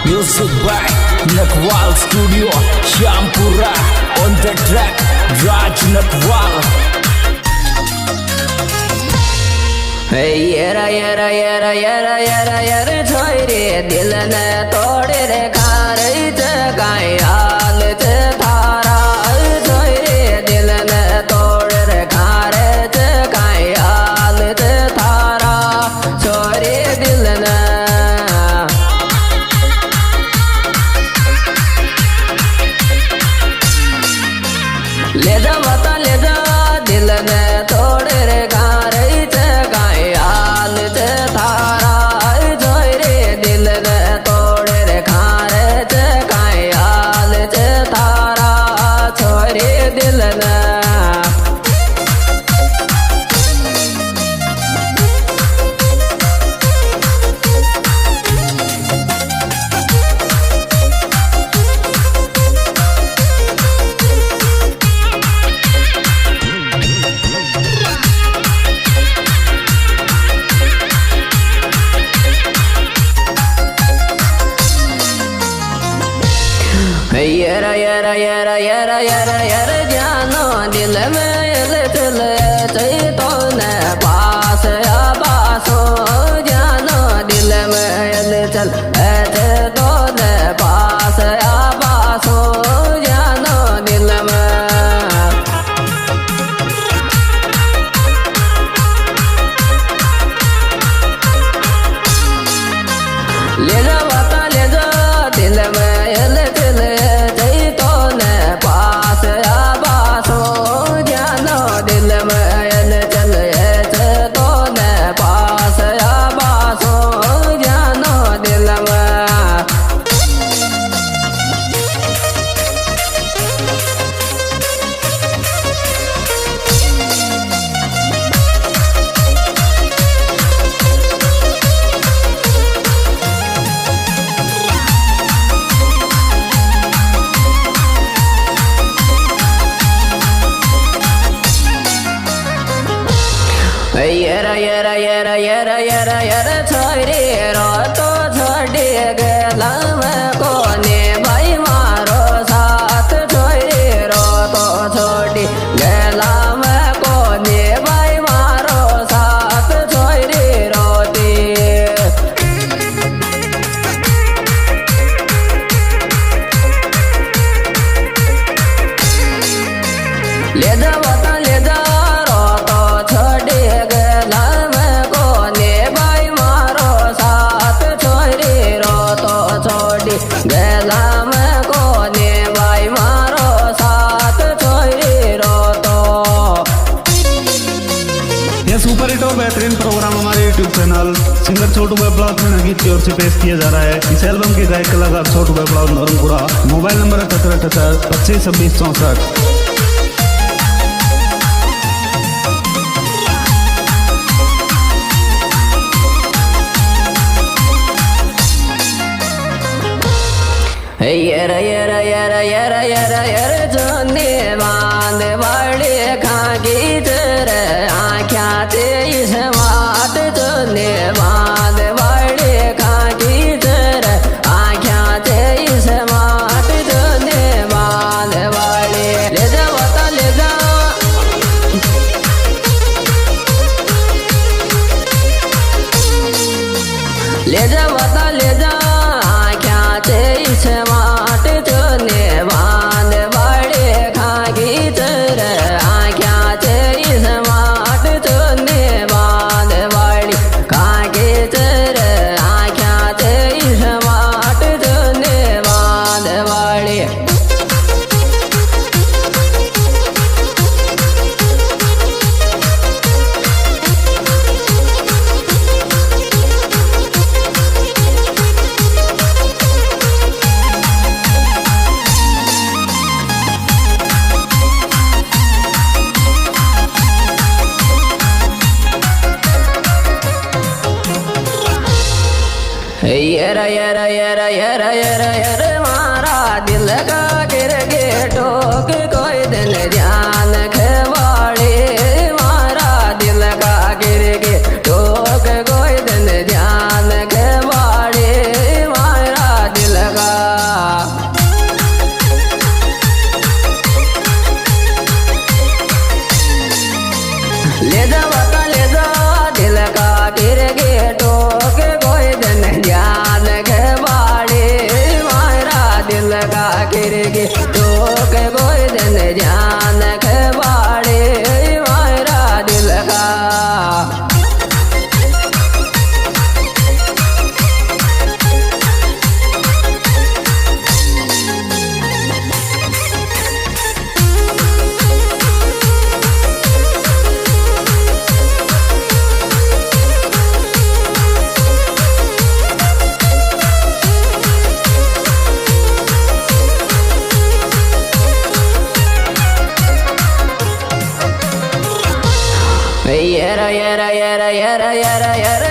Music by Nakwal Studio, Shampura. On the track, Raj Nakwal. येरा येरा येरा येरा येरा येरा छोरे दिल न तोड़े रे खार गाय हाल थारा छोरे दिल न तोड़े रे खार गाय हाल थारा छोरे दिल न ले जा बता ले जा दिल न तोड़े रे खार गाय हाल थारा छोरे दिल न तोड़े रे खार गाय हाल थारा छोरे दिल न येरा येरा येरा येरा येरा येरा जानो दिल में चल तो न पास आबासो जानो दिल में चल तो न पास आबासो जानो दिल में ले जा बता ले जा दिल में येरा येरा येरा येरा येरा येरा छोरे रो तो छोड़े गला में कोने भाई मारो साथ छोरे रो तो छोड़ी गला में कोने भाई मारो साथ छोरे रोती ले जा बता ले जा रो तो छोड़े गला में कोने भाई मारो साथ छोरे रो तो यह सुपर हिट और बेहतरीन प्रोग्राम हमारे YouTube चैनल सिंगर छोटू बेबलाउद में नगीत की ओर से पेश किया जा रहा है। इस एल्बम के गायक कलाकार छोटू बेबलाउद नरमपुरा। मोबाइल नंबर है 77 येरा येरा येरा येरा येरा येरा जोने बांध वाले खागी जर आँख्या तेज मात जोने बांध वाले खागी जर आँख्या तेज मात जोने बांध वाले ले जा बता ले जा ले जा बता ले जा आँख्या तेज माट जोने बांध वाले खागी जर आँख्या तेज माट जोने बांध वाली खागी जर आँख्या तेज माट जोने बांध वाली येरा येरा येरा येरा येरा येरा मारा दिल का गिर गे ठोक कोई दिन ध्यान खवाड़े मारा दिल का गिर गे ठोक कोई दिन ध्यान खवाड़े मारा दिल करके तो के कोई दिन जान के बाड़े मारा दिल का yara yara yara yara yara yara